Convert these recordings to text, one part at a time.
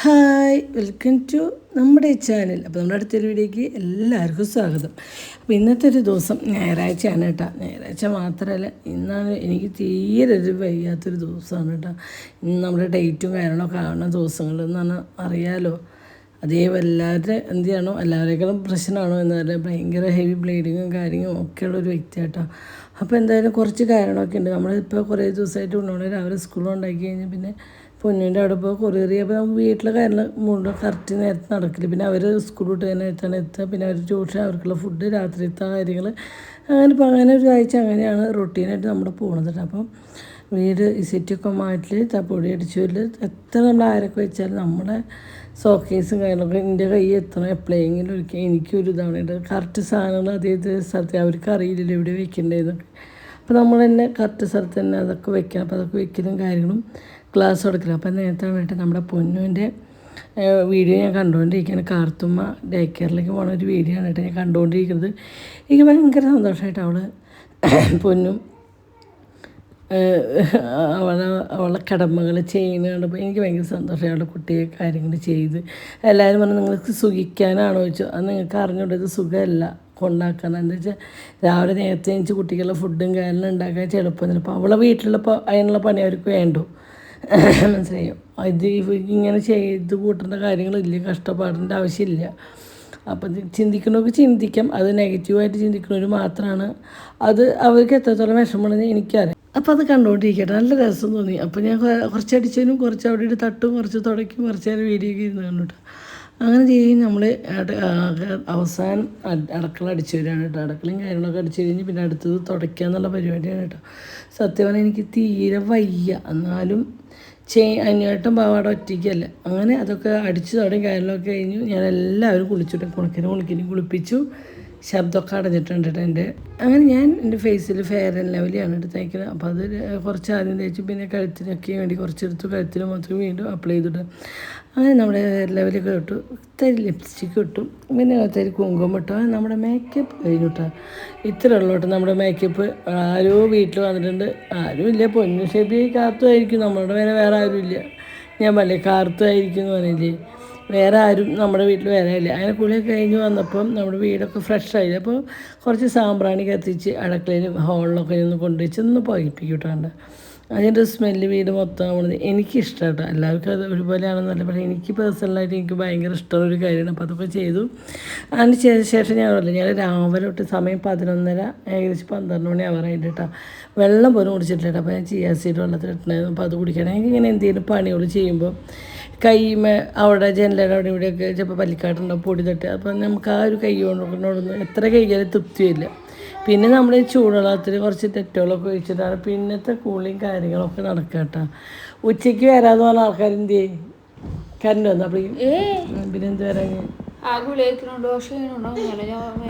Hi, welcome to നമ്മുടെ channel. അപ്പോൾ നമ്മുടെ അടുത്തൊരു വീഡിയോയ്ക്ക് എല്ലാവർക്കും സ്വാഗതം. അപ്പോൾ ഇന്നത്തെ ഒരു ദിവസം ഞായറാഴ്ചയാണ് കേട്ടോ. ഞായറാഴ്ച മാത്രമല്ല, ഇന്നാണ് എനിക്ക് തീരെ ഒരു വയ്യാത്തൊരു ദിവസമാണ് കേട്ടോ. ഇന്ന് നമ്മുടെ ഡേറ്റും കാര്യങ്ങളൊക്കെ ആവുന്ന ദിവസങ്ങളെന്ന് പറഞ്ഞാൽ അറിയാലോ. അതേ വല്ലാതെ എന്ത് ചെയ്യണോ, എല്ലാവരേക്കാളും പ്രശ്നമാണോ എന്ന് പറഞ്ഞാൽ ഭയങ്കര ഹെവി ബ്ലീഡിങ്ങും കാര്യങ്ങളും ഒക്കെയുള്ളൊരു വ്യക്തിയായിട്ടോ. അപ്പോൾ എന്തായാലും കുറച്ച് കാര്യങ്ങളൊക്കെ ഉണ്ട്. നമ്മളിപ്പോൾ കുറേ ദിവസമായിട്ട് ഉണ്ടോണ്ട് രാവിലെ സ്കൂളിൽ ഉണ്ടാക്കി കഴിഞ്ഞാൽ പിന്നെ പൊന്നിൻ്റെ അവിടെ ഇപ്പോൾ കൊറിയർ ചെയ്യുമ്പോൾ നമുക്ക് വീട്ടിലെ കാര്യങ്ങൾ മുഴുവൻ കറക്റ്റ് നേരത്തെ നടക്കില്ല. പിന്നെ അവർ സ്കൂൾ വിട്ട് തന്നെ എത്തുക, പിന്നെ അവർ ട്യൂഷൻ, അവർക്കുള്ള ഫുഡ്, രാത്രിത്തെ കാര്യങ്ങൾ, അങ്ങനെ ഒരു ആഴ്ച അങ്ങനെയാണ് റൊട്ടീനായിട്ട് നമ്മുടെ പോകുന്നത്. അപ്പം വീട് ഇസിറ്റൊക്കെ മാറ്റി പൊടി അടിച്ചില്ല, എത്ര നമ്മൾ ആരൊക്കെ വെച്ചാലും നമ്മുടെ സോക്കേസും കാര്യങ്ങളൊക്കെ എൻ്റെ കയ്യിൽ എത്തണം. എപ്പോഴെങ്കിലും ഒരിക്കൽ എനിക്കൊരു ഇതാണ് ഇത് കറക്റ്റ് സാധനങ്ങൾ അതേത് സ്ഥലത്ത് അവർക്ക് അറിയില്ലല്ലോ എവിടെ വെക്കേണ്ടതെന്നൊക്കെ. അപ്പോൾ നമ്മൾ തന്നെ കറക്റ്റ് സ്ഥലത്ത് തന്നെ അതൊക്കെ വെക്കണം. അപ്പോൾ അതൊക്കെ വെക്കലും കാര്യങ്ങളും ക്ലാസ് കൊടുക്കണം. അപ്പം നേരത്തെ നമ്മുടെ പൊന്നുവിൻ്റെ വീഡിയോ ഞാൻ കണ്ടുകൊണ്ടിരിക്കുകയാണ്. കാർത്തുമ്മ ഡേ കെയറിലേക്ക് പോകുന്ന ഒരു വീഡിയോ ആണ് കേട്ടോ ഞാൻ കണ്ടുകൊണ്ടിരിക്കുന്നത്. എനിക്ക് ഭയങ്കര സന്തോഷമായിട്ട് പൊന്നും അവളെ കടമകൾ ചെയ്യുന്നത് എനിക്ക് ഭയങ്കര സന്തോഷമായി. അവളുടെ കുട്ടിയെ കാര്യങ്ങൾ ചെയ്ത് എല്ലാവരും പറഞ്ഞു നിങ്ങൾക്ക് സുഖിക്കാനാണോ ചോദിച്ചു. അത് നിങ്ങൾക്ക് അറിഞ്ഞുകൊണ്ടത് സുഖമല്ല കൊണ്ടാക്കണം. എന്താ വെച്ചാൽ രാവിലെ നേരത്തെ എനിക്ക് കുട്ടികളുടെ ഫുഡും കാര്യങ്ങളും ഉണ്ടാക്കാൻ ചെറുപ്പം. അപ്പോൾ അവളെ വീട്ടിലുള്ളപ്പോൾ അതിനുള്ള പണി അവർക്ക് വേണ്ടു, മനസ്സിലായോ. ഇത് ഇങ്ങനെ ചെയ്ത് കൂട്ടേണ്ട കാര്യങ്ങളില്ല, കഷ്ടപ്പാടിൻ്റെ ആവശ്യമില്ല. അപ്പം ചിന്തിക്കണമൊക്കെ ചിന്തിക്കാം. അത് നെഗറ്റീവായിട്ട് ചിന്തിക്കുന്നവർ മാത്രമാണ് അത് അവർക്ക് എത്രത്തോളം വിഷമമാണെന്ന് എനിക്കറിയാം. അപ്പോൾ അത് കണ്ടുകൊണ്ടിരിക്കട്ടെ, നല്ല രസം തോന്നി. അപ്പോൾ ഞാൻ കുറച്ച് അടിച്ചതിനും കുറച്ച് അവിടെ ഇട്ട് തട്ടും, കുറച്ച് തുടയ്ക്കും, കുറച്ച് നേരം വീഡിയോ ഒക്കെ ഇരുന്ന് കണ്ടിട്ട് അങ്ങനെ ചെയ്യും. നമ്മൾ അവസാനം അടുക്കള അടിച്ചു വരികയാണ് കേട്ടോ. അടുക്കളയും കാര്യങ്ങളൊക്കെ അടിച്ചു കഴിഞ്ഞ് പിന്നെ അടുത്തത് തുടയ്ക്കുക എന്നുള്ള പരിപാടിയാണ് കേട്ടോ. സത്യം പറഞ്ഞാൽ എനിക്ക് തീരെ വയ്യ, എന്നാലും അന്വേട്ടം പാവാട ഒറ്റയ്ക്കല്ല. അങ്ങനെ അതൊക്കെ അടിച്ചു തുടങ്ങി കാര്യങ്ങളൊക്കെ കഴിഞ്ഞു. ഞാൻ എല്ലാവരും കുളിക്കിനും കുളിപ്പിച്ചു. ശബ്ദമൊക്കെ അടഞ്ഞിട്ടുണ്ട് കേട്ടോ എൻ്റെ. അങ്ങനെ ഞാൻ എൻ്റെ ഫേസിൽ ഫെയർ ആൻഡ് ലവ്ലിയാണ് എടുത്ത് തയ്ക്കുന്നത്. അപ്പോൾ അത് കുറച്ച് ആദ്യം തയ്ച്ചു, പിന്നെ കഴുത്തിനൊക്കെ വേണ്ടി കുറച്ചെടുത്തു, കഴുത്തിന് മൊത്തം വീണ്ടും അപ്ലൈ ചെയ്തിട്ട് അങ്ങനെ നമ്മുടെ ഹെയർ ലെവലൊക്കെ ഇട്ടു, ഇത്തിരി ലിപ്സ്റ്റിക്ക് ഇട്ടു, പിന്നെ ഇത്തിരി കുങ്കുമം ഇട്ടു. നമ്മുടെ മേക്കപ്പ് കഴിഞ്ഞിട്ടാ ഇത്ര ഉള്ളോട്ട്. നമ്മുടെ മേക്കപ്പ് ആരോ വീട്ടിൽ വന്നിട്ടുണ്ട്, ആരും ഇല്ല. പൊന്നു ഷെബി കാത്തുമായിരിക്കും, നമ്മളുടെ വേറെ ആരും ഇല്ല. ഞാൻ പറയേ കാർത്തുമായിരിക്കും എന്ന് പറഞ്ഞില്ലേ, വേറെ ആരും നമ്മുടെ വീട്ടിൽ വേറെ ഇല്ല. അങ്ങനെ കുളിയൊക്കെ കഴിഞ്ഞ് വന്നപ്പം നമ്മുടെ വീടൊക്കെ ഫ്രഷായി. അപ്പോൾ കുറച്ച് സാമ്പ്രാണി കത്തിച്ച് അടുക്കളയിലും ഹോളിലൊക്കെ ഒന്ന് കൊണ്ടുവച്ച് ഒന്ന് പുകയിപ്പിക്കൂട്ടാണ്ട്. അതിൻ്റെ സ്മെല്ല് വീട് മൊത്തം ആവുന്നത് എനിക്കിഷ്ടം കേട്ടോ. എല്ലാവർക്കും അത് ഒരുപോലെയാണെന്നല്ല, പക്ഷേ എനിക്ക് പേഴ്സണലായിട്ട് എനിക്ക് ഭയങ്കര ഇഷ്ടമുള്ളൊരു കാര്യമാണ്. അപ്പോൾ അതൊക്കെ ചെയ്തു. അതിന് ശേഷം ഞാൻ രാവിലെ തൊട്ട് സമയം 11:30 ഏകദേശം 12 മണി ആവാറായിട്ട് കേട്ടോ. വെള്ളം പോലും കുടിച്ചിട്ടില്ല. അപ്പോൾ ഞാൻ ചിയാ സീഡ് വെള്ളത്തിലിട്ടുണ്ടായിരുന്നു. അപ്പോൾ അത് കുടിക്കണം. എനിക്കിങ്ങനെ എന്തെങ്കിലും പണികൾ ചെയ്യുമ്പോൾ കൈമേ അവിടെ ജനലയുടെ അവിടെ ഇവിടെയൊക്കെ ചിലപ്പോൾ പല്ലിക്കാട്ടുണ്ടാവും, പൊടി തട്ടി. അപ്പോൾ നമുക്ക് ആ ഒരു കൈ കൊണ്ടൊന്നും എത്ര കഴിക്കാനും തൃപ്തിയില്ല. പിന്നെ നമ്മൾ ചൂടുവെള്ളത്തിൽ കുറച്ച് തെറ്റുകളൊക്കെ ഒഴിച്ചിട്ടാണ് പിന്നത്തെ കൂളിയും കാര്യങ്ങളൊക്കെ നടക്കുക കേട്ടോ. ഉച്ചയ്ക്ക് വരാതെ പറഞ്ഞ ആൾക്കാർ എന്ത് ചെയ്യും, കറണ്ട് വന്നു അപ്പോഴേക്കും പിന്നെ എന്ത് വരാൻ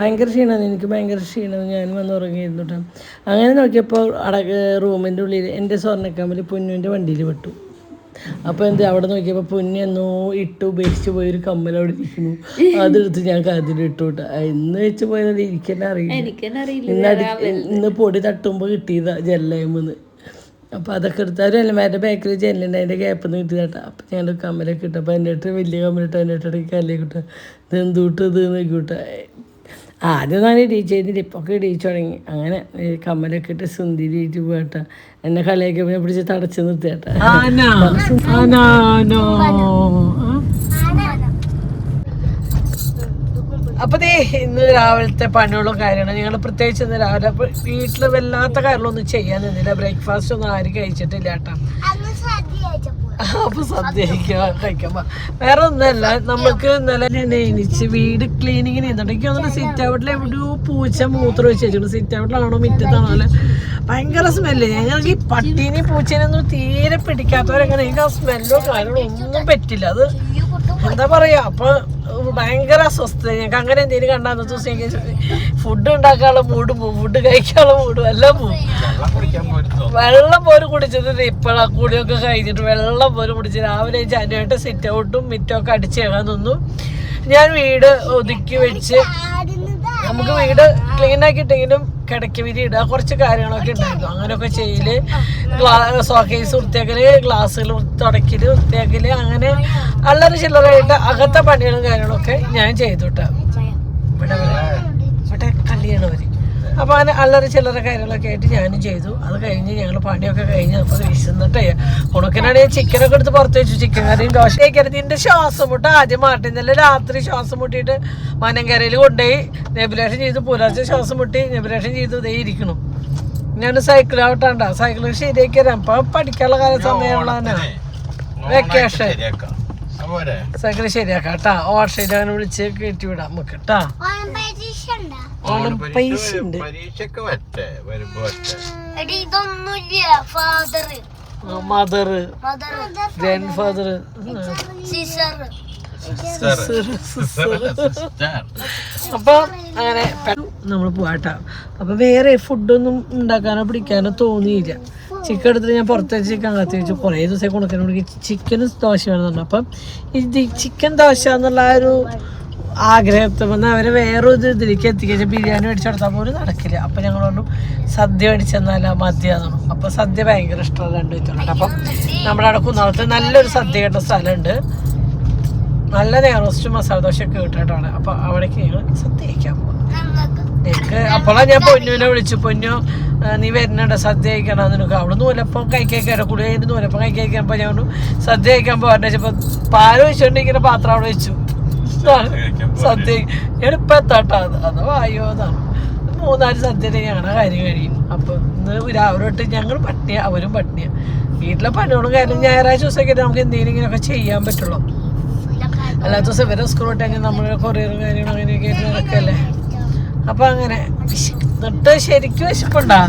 ഭയങ്കര ക്ഷീണമാണ്. എനിക്ക് ഭയങ്കര ക്ഷീണം, ഞാൻ വന്ന് ഉറങ്ങിയിരുന്നു കേട്ടോ. അങ്ങനെ നോക്കിയപ്പോൾ റൂമിൻ്റെ ഉള്ളിൽ എൻ്റെ സ്വർണ്ണക്കമ്മൽ പൊന്നുവിൻ്റെ വണ്ടിയിൽ വിട്ടു. അപ്പോൾ അവിടെ നോക്കിയപ്പോൾ പൊന്നൊന്നോ ഇട്ട് ഉപേക്ഷിച്ച് പോയൊരു കമ്മൽ അവിടെ ഇരിക്കുന്നു. അതെടുത്ത് ഞാൻ കാതിലിട്ടു കേട്ടോ. ഇന്ന് വെച്ച് പോയത് എനിക്കെന്നെ അറിയില്ല. ഇന്ന് പൊടി തട്ടുമ്പോൾ കിട്ടിയതാ ജെല്ലയമെന്ന്. അപ്പോൾ അതൊക്കെ എടുത്ത് ഒരു എലമാരുടെ ബാക്കിൽ ജെല്ലുണ്ട്, അതിൻ്റെ ഗ്യാപ്പിൽ നിന്ന് കിട്ടി കേട്ടോ. അപ്പം ഞാൻ കമ്മലൊക്കെ ഇട്ടു. അപ്പോൾ എൻ്റെ അടുത്ത് വലിയ കമ്മലിട്ട് എൻ്റെ അടുത്ത് കല്ലേ കിട്ടുക, ഇത് എന്തുട്ട് ഇത് നോക്കിവിട്ട. ആദ്യം ഞാൻ ഇടിച്ച് ചെയ്തിട്ട് ഇപ്പൊക്കെ ഇടിച്ചു തുടങ്ങി. അങ്ങനെ കമ്മലൊക്കെ ഇട്ട് സുന്ദരിയിട്ട് പോകട്ടെ. എന്നെ കളിയൊക്കെ പിടിച്ച് തടച്ച് നിർത്തിയേട്ടാ. അപ്പോൾ ഇന്ന് രാവിലത്തെ പണികളും കാര്യമാണ്. ഞങ്ങൾ പ്രത്യേകിച്ച് ഇന്ന് രാവിലെ വീട്ടിൽ വല്ലാത്ത കാര്യങ്ങളൊന്നും ചെയ്യാൻ നിന്നില്ല. ബ്രേക്ക്ഫാസ്റ്റ് ഒന്നും ആരും കഴിച്ചിട്ടില്ല കേട്ടോ. അപ്പോൾ സദ്യ കഴിക്കാൻ വേറെ ഒന്നുമല്ല, നമുക്ക് ഇന്നലെ തന്നെ എണീച്ച് വീട് ക്ലീനിങ്ങിന് ചെയ്യുന്നുണ്ടെങ്കിൽ എനിക്ക് സിറ്റ് ഔട്ടിൽ എവിടെയോ പൂച്ച മൂത്രം വെച്ച് വെച്ചിട്ടുണ്ട്. സിറ്റ് ഔട്ടിലാണോ മുറ്റത്താണോ അല്ലെ, ഭയങ്കര സ്മെല്ല്. ഞങ്ങൾക്ക് ഈ പട്ടീനെയും പൂച്ചേനൊന്നും തീരെ പിടിക്കാത്തവരെങ്ങനെ എനിക്ക് ആ സ്മെല്ലോ കാര്യങ്ങളോ ഒന്നും പറ്റില്ല. അത് എന്താ പറയുക, അപ്പോൾ ഭയങ്കര അസ്വസ്ഥത. ഞങ്ങൾക്ക് അങ്ങനെ എന്തെങ്കിലും കണ്ടാൽ അന്നത്തെ ദിവസം ഫുഡ് ഉണ്ടാക്കാനുള്ള മൂടും പോവും, ഫുഡ് കഴിക്കാനുള്ള മൂടും എല്ലാം പോവും. വെള്ളം പോലും കുടിച്ചിട്ട് ഇപ്പോഴാ കൂടിയൊക്കെ കഴിഞ്ഞിട്ട് വെള്ളം പോലും കുടിച്ച് രാവിലെ ജനുവായിട്ട് സിറ്റ് ഔട്ടും മിറ്റമൊക്കെ അടിച്ച് കേൾക്കാൻ തന്നു. ഞാൻ വീട് ഒതുക്കി വെച്ച് നമുക്ക് വീട് ക്ലീൻ ആക്കിയിട്ടെങ്കിലും കിടക്കി വിരി ഇടുക, കുറച്ച് കാര്യങ്ങളൊക്കെ ഉണ്ടായിരുന്നു. അങ്ങനെയൊക്കെ ചെയ്യല്, സോക്കേസ് വൃത്തിയാക്കല്, ഗ്ലാസ്സുകൾ തുടക്കല്, വൃത്തിയാക്കല്, അങ്ങനെ അല്ലറ ചില്ലറായിട്ട് അകത്തെ പണികളും കാര്യങ്ങളൊക്കെ ഞാൻ ചെയ്തു കേട്ടോ. ഇവിടെ കല്യാണവര് അപ്പോൾ അങ്ങനെ അല്ലറ ചില്ലറ കാര്യങ്ങളൊക്കെ ആയിട്ട് ഞാനും ചെയ്തു. അത് കഴിഞ്ഞ് ഞങ്ങൾ പണിയൊക്കെ കഴിഞ്ഞ് അപ്പോൾ വിശന്നിട്ടേ ഉണക്കിനാണെങ്കിൽ ചിക്കനൊക്കെ എടുത്ത് പുറത്ത് വെച്ചു. ചിക്കൻ കറിയും ദോശ കഴിക്കരുത്. ഇതിൻ്റെ ശ്വാസം മുട്ട ആദ്യം മാറ്റി. ഇന്നലെ രാത്രി ശ്വാസം മുട്ടിയിട്ട് മനങ്കരയിൽ കൊണ്ടുപോയി നെബുലേഷൻ ചെയ്തു. പുലർച്ചെ ശ്വാസം മുട്ടി നെബുലേഷൻ ചെയ്തു. ഇതേ ഇരിക്കണം. ഞാൻ സൈക്കിൾ ആവട്ടാണ്ട, സൈക്കിൾ ശരിയാക്കി തരാം. ഇപ്പം പഠിക്കാനുള്ള കാല സമയമുള്ള വെക്കേഷൻ സൈക്കിൾ ശരിയാക്കാം കേട്ടാ. ഓട്ടോയിൽ അങ്ങനെ വിളിച്ച് കയറ്റി വിടാം നമുക്ക് കേട്ടാ. ഓണം പൈസ ഉണ്ട്. മദർ, ഗ്രാൻഡ് ഫാദർ, അപ്പൊ അങ്ങനെ നമ്മൾ പോവാട്ടാ. അപ്പൊ വേറെ ഫുഡൊന്നും ഉണ്ടാക്കാനോ പിടിക്കാനോ തോന്നിയില്ല. ചിക്കൻ എടുത്തിട്ട് ഞാൻ പുറത്ത് വെച്ച് ചിക്കൻ കത്തി വെച്ചു. കുറേ ദിവസം കൊടുക്കാനോട് ചിക്കനും ദോശ വേണമെന്നുണ്ട്. അപ്പം ഇത് ചിക്കൻ ദോശ എന്നുള്ള ആ ഒരു ആഗ്രഹത്തെ വന്ന് അവരെ വേറൊരു ഇതിലേക്ക് എത്തിക്കുക. ബിരിയാണി മേടിച്ചു കൊടുത്താൽ പോലും നടക്കില്ല. അപ്പം ഞങ്ങൾ പറഞ്ഞു സദ്യ മേടിച്ചെന്നാല മതിയാന്നു. അപ്പം സദ്യ ഭയങ്കര ഇഷ്ടമുള്ള രണ്ട് വെച്ചിട്ടുണ്ട്. അപ്പം നമ്മുടെ അവിടെ കുന്നോളത്ത് നല്ലൊരു സദ്യ കേട്ട സ്ഥലമുണ്ട്. നല്ല നെയ്റോസ്റ്റ് മസാല ദോശയൊക്കെ കിട്ടിയിട്ടാണ്. അപ്പം അവിടേക്ക് ഞങ്ങൾ സദ്യ കഴിക്കാൻ പോകും. എനിക്ക് അപ്പോഴാണ് ഞാൻ പൊന്നുവിനെ വിളിച്ചു. പൊന്നു നീ വരുന്നുണ്ട് സദ്യ കഴിക്കണം നിനക്ക്. അവിടെ നൂലപ്പം കഴിക്കാൻ കൂടി അതിൻ്റെ നൂലപ്പം കഴിക്കാൻ ഞാൻ സദ്യ കഴിക്കാൻ പോകാൻ വെച്ചപ്പോൾ പാല് വെച്ചുകൊണ്ടിരിക്കുന്ന പാത്രം അവിടെ വെച്ചു. സദ്യ ഞാനിപ്പോൾ എത്താട്ടോ. അത് വായോ എന്നാണ്. 3-4 സദ്യ ഞങ്ങളുടെ കാര്യം കഴിയും. അപ്പം ഇന്ന് രാവിലെ തൊട്ട് ഞങ്ങൾ പട്ടിയ, അവരും പട്ടിയ. വീട്ടിലെ പണിയോടും കാര്യം ഞായറാഴ്ച ദിവസമൊക്കെ നമുക്ക് എന്തെങ്കിലും ഇങ്ങനെയൊക്കെ ചെയ്യാൻ പറ്റുള്ളൂ. അല്ലാത്ത ദിവസം ഇവരെ സ്കൂൾ വിട്ടെങ്കിൽ നമ്മൾ കൊറിയറും കാര്യങ്ങളും അങ്ങനെയൊക്കെ ആയിട്ട് നടക്കല്ലേ. അപ്പം അങ്ങനെ വിശന്നിട്ട് ശരിക്കും വിശപ്പുണ്ടാ?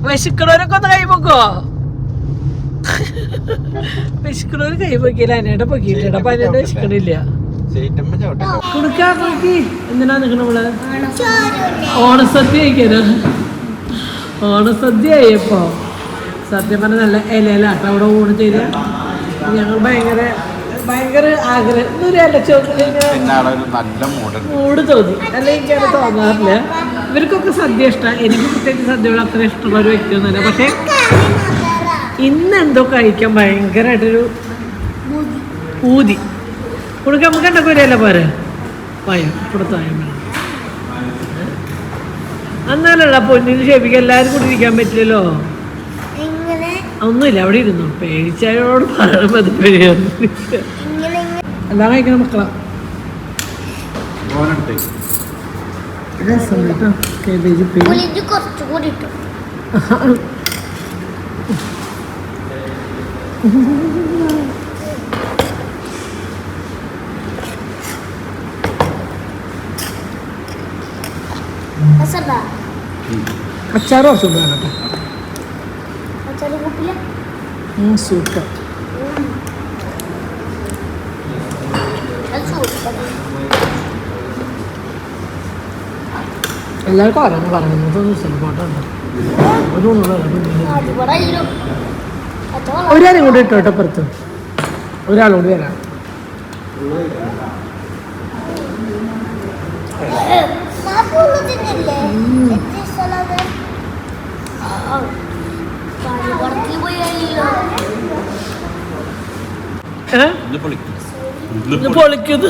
വിശക്കണവരൊക്കെ ഒന്ന് കൈ പൊക്കോ. വിശക്കണവര് കൈ പൊക്കിയില്ല. അതിനായിട്ട് പൊക്കിയിട്ടാ. അപ്പൊ അതിനായിട്ട് വിശക്കണില്ല. കൊടുക്കാ നോക്കി. എന്തിനാ നിൽക്കണ നമ്മള് ഓണസദ്യ കഴിക്കാനോ? ഓണസദ്യ ആയപ്പോ സത്യം പറഞ്ഞ നല്ല ഇലയിലാട്ടോ അവിടെ ഊണ് ചെയ്ത. ഞങ്ങൾ ഭയങ്കര ആഗ്രഹം. ഇന്നൊരു മൂട് തോന്നി. അല്ലെങ്കിൽ എനിക്കത് തോന്നാറില്ല. ഇവർക്കൊക്കെ സദ്യ ഇഷ്ടമാണ്. എനിക്ക് പ്രത്യേകിച്ച് സദ്യയോട് അത്ര ഇഷ്ടമുള്ള ഒരു വ്യക്തിയൊന്നുമല്ല. പക്ഷെ ഇന്നെന്തോ കഴിക്കാൻ ഭയങ്കരമായിട്ടൊരു ഊതി കൊടുക്കാൻ. നമുക്ക് ഉണ്ടാക്കി വരികയല്ല പോരെ. പയം കൊടുത്തായം വേണം. എന്നാലല്ല പൊന്നിന് ക്ഷേപിക്കാൻ എല്ലാവരും കൂടി ഇരിക്കാൻ പറ്റില്ലല്ലോ. ഒന്നുമില്ല, അവിടെ ഇരുന്നു. പേടിച്ചായോട് പറയുമ്പോൾ അത് പേടിയാണ്. എല്ലാം കഴിക്കണം മക്കളാ. രസം കേട്ടോ. കേബേജ് കുറച്ചുകൂടി ഇട്ടു. അച്ചാറ് കുറച്ച് വേണം കേട്ടോ. സൂപ്പർ. എല്ലാവർക്കും അറിയാം പറയുന്നത്. ഒരാളും കൂടി ഇട്ടോ കേട്ടോ. പുറത്ത് ഒരാളോട് വരാം. പൊളിക്കുന്നു.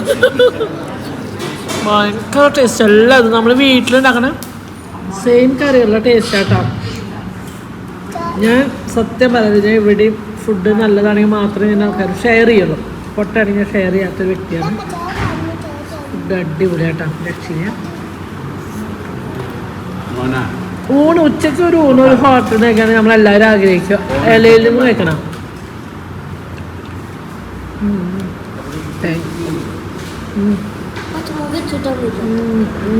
ഭയങ്കര ടേസ്റ്റ്. എല്ലാം അത് നമ്മൾ വീട്ടിലുണ്ടാക്കണ സെയിം കറിയുള്ള ടേസ്റ്റ് ആട്ടോ. ഞാൻ സത്യം പറയുന്നത് ഞാൻ ഇവിടെയും ഫുഡ് നല്ലതാണെങ്കിൽ മാത്രമേ ഞാൻ ആൾക്കാർ ഷെയർ ചെയ്യുള്ളൂ. പൊട്ടാണെങ്കിൽ ഞാൻ ഷെയർ ചെയ്യാത്തൊരു വ്യക്തിയാണ്. ഫുഡ് അടിപൊളിയാട്ടോ. രക്ഷീയ ഊണ് ഉച്ചയ്ക്ക് ഒരു ഊണ് ഒരു ഹോട്ടലിൽ കഴിക്കാൻ നമ്മളെല്ലാവരും ആഗ്രഹിക്കുക. ഇലയിൽ നിന്ന് കഴിക്കണം.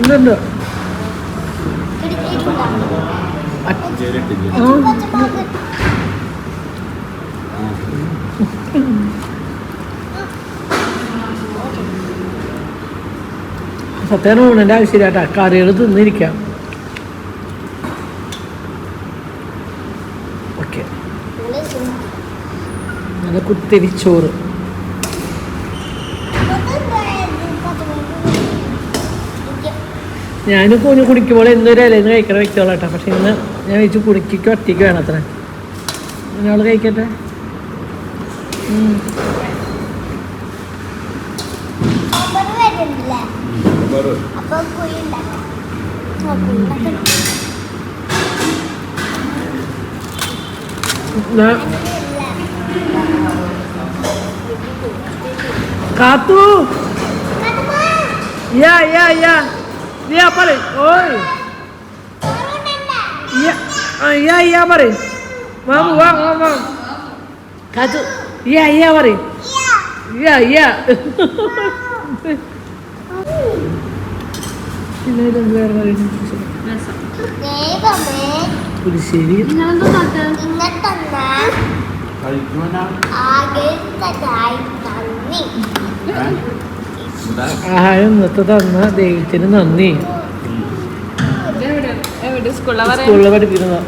ഉണ്ട്. സത്യം ഊണിൻ്റെ ആവശ്യമില്ല കേട്ടോ. കറികൾ തിന്നിരിക്കാം. ഓക്കെ, നല്ല കുത്തിരിച്ചോറ്. ഞാനും കുഞ്ഞു കുടിക്കുമ്പോൾ എന്നൊരു ഇലയിൽ കഴിക്കണ വ്യക്തികളാ കേട്ടോ. പക്ഷെ ഇന്ന് ഞാൻ വെച്ച് കുടിക്കൊക്കെ ഒറ്റയ്ക്ക് വേണം അത്ര. ഒരാൾ കഴിക്കട്ടെ. Katu. Ya. Dia apa nih? Oi. Iya mari. Mau. Katu. Iya mari. Iya. Ini ada luar mari. Biasa. പുളിശ്ശേരി ആഹാരം ഇന്നത്തെ തന്ന ദൈവത്തിന് നന്ദി. സ്കൂളിൽ പഠിപ്പിക്കുന്നതാ.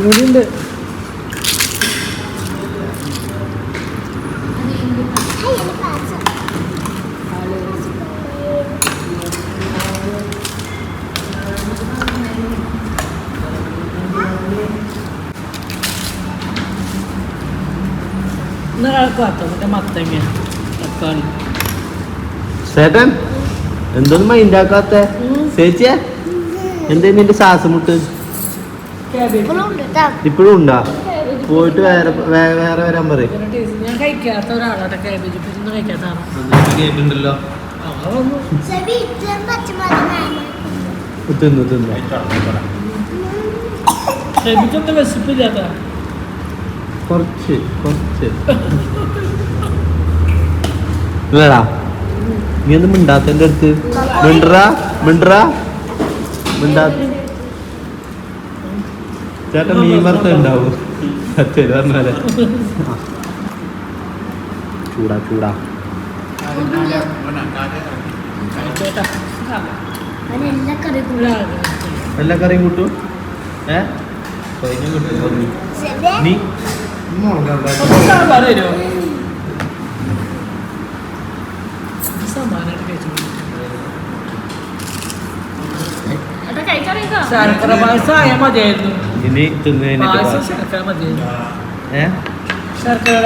ഇവിടെയുണ്ട്. ചേട്ടൻ എന്തൊന്നും മൈൻഡാക്കാത്ത ചേച്ചിയെ എന്താ നിന്റെ ശ്വാസം മുട്ട് ഇപ്പോഴും ഉണ്ടാ? പോയിട്ട് വേറെ വരാൻ പറയും. കേട്ടുണ്ടല്ലോ. കുറച്ച് വേടാ നീ ഒന്നും മിണ്ടാത്ത എൻ്റെ അടുത്ത് മിണ്ടാ ചേട്ടൻ മീൻ വറുത്ത ഉണ്ടാവും പറഞ്ഞാലേ. ചൂടാ എല്ലാ കറിയും കൂട്ടും. നീ ശർക്കര പായസം ആയാൽ മതിയായിരുന്നു. ഇനി തിന്നു ശർക്കര മതിയായിരുന്നു. ശർക്കര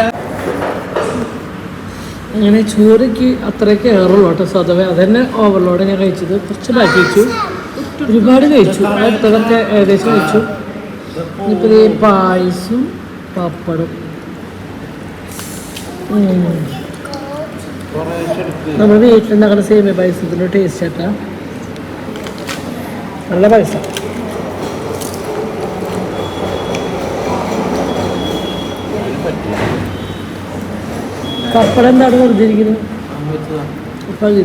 അങ്ങനെ ചോറയ്ക്ക് അത്രയ്ക്ക് ഏറുള്ളൂ കേട്ടോ സ്വതവേ. അതന്നെ ഓവർലോഡ് ഞാൻ കഴിച്ചത്. കുറച്ച് ബാക്കി വെച്ചു, ഒരുപാട് കഴിച്ചു. അടുത്തതൊക്കെ ഏകദേശം കഴിച്ചു. ഇനിയിപ്പോൾ ഈ പായസം പപ്പടം നമ്മൾ വീട്ടിലുണ്ടാക്കുന്ന സേമിയ പായസത്തിൻ്റെ ടേസ്റ്റ് ആട്ടാ. നല്ല പായസം. പപ്പടം എന്താണ് വെറുതെ ഇരിക്കുന്നത്? പകുതി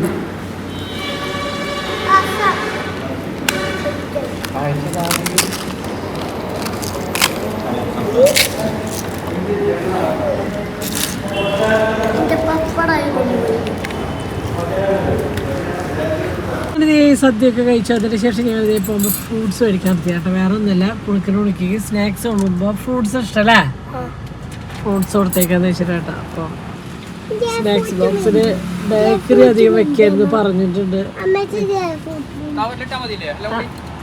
സദ്യയൊക്കെ കഴിച്ചു. അതിന് ശേഷം ഞാൻ ഇതേ പോകുമ്പോൾ ഫ്രൂട്ട്സ് മേടിക്കാൻ നിർത്തിയാട്ടോ. വേറെ ഒന്നുമില്ല, കുണിക്ക് സ്നാക്സ് കൊണ്ടുപോകുമ്പോൾ ഫ്രൂട്ട്സ് ഇഷ്ടമല്ലേ, ഫ്രൂട്ട്സ് കൊടുത്തേക്കാന്ന് വെച്ചിട്ടാട്ടോ. അപ്പോൾ സ്നാക്സ് ബോക്സിന് ബേക്കറി അധികം വെക്കായിരുന്നു പറഞ്ഞിട്ടുണ്ട്.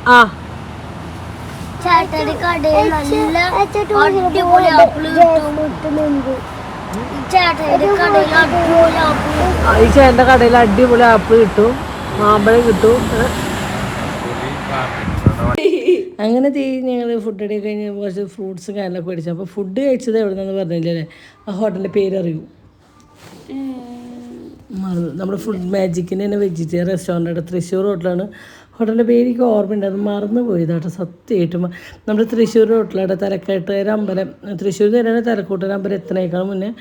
ആ ഈ ചേട്ടൻ്റെ കടയിൽ അടിപൊളി ആപ്പിൾ കിട്ടും, മാമ്പഴം കിട്ടും. അങ്ങനെ ഞങ്ങൾ ഫുഡ് അടി കഴിഞ്ഞ് കുറച്ച് ഫ്രൂട്ട്സും കാര്യങ്ങളൊക്കെ മേടിച്ചു. അപ്പോൾ ഫുഡ് കഴിച്ചത് എവിടെ നിന്നെന്ന് പറഞ്ഞില്ലേ, ആ ഹോട്ടലിൻ്റെ പേര് അറിയൂ? നമ്മുടെ ഫുഡ് മാജിക്കിൻ്റെ തന്നെ വെജിറ്റേറിയൻ റെസ്റ്റോറൻറ്റ് തൃശ്ശൂർ ഹോട്ടലാണ്. ഹോട്ടലിൻ്റെ പേര് എനിക്ക് ഓർമ്മയുണ്ട്, അത് മറന്നു പോയതാട്ടോ സത്യമായിട്ടും. നമ്മുടെ തൃശ്ശൂർ ഹോട്ടലാണ് തലക്കാട്ടുകാര അമ്പലം. തൃശ്ശൂർ തന്നെയാണ് തലക്കോട്ടുകാര അമ്പലം എത്തണേക്കാൾ മുന്നേ.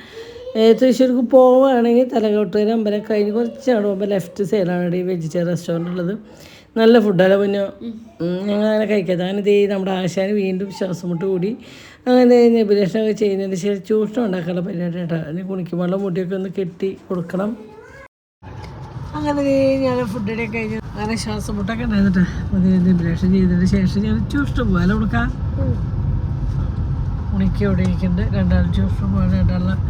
തൃശ്ശൂർക്ക് പോവുകയാണെങ്കിൽ തലക്കോട്ടുകാര അമ്പലം കഴിഞ്ഞ് കുറച്ചാണ് പോകുമ്പോൾ ലെഫ്റ്റ് സൈഡിലാണ് ഈ വെജിറ്റേറിയൻ റെസ്റ്റോറൻറ്റ് ഉള്ളത്. നല്ല ഫുഡല്ല പിന്നെ ഞങ്ങൾ അങ്ങനെ കഴിക്കാത്ത. അങ്ങനെ നമ്മുടെ ആശാന് വീണ്ടും ശ്വാസം മുട്ട് കൂടി. അങ്ങനെ നെബുലേഷനൊക്കെ ചെയ്യുന്നതിന് ശേഷം ചൂഷണം ഉണ്ടാക്കാനുള്ള പരിപാടി കേട്ടോ. അതിന് കുണിക്കുമ്പോൾ മുടിയൊക്കെ ഒന്ന് കെട്ടി കൊടുക്കണം. അങ്ങനെ ഞാൻ ഫുഡൊക്കെ കഴിഞ്ഞു. അങ്ങനെ ശ്വാസം മുട്ടൊക്കെ ഉണ്ടായിരുന്നിട്ട് നെബുലേഷൻ ചെയ്തതിന് ശേഷം ഞാൻ ചൂഷണം പോകാൻ കൊടുക്കാം. കുണിക്ക് എവിടെ ഇരിക്കുന്നുണ്ട്, രണ്ടാളും ചൂഷണം പോകാൻ രണ്ടാളും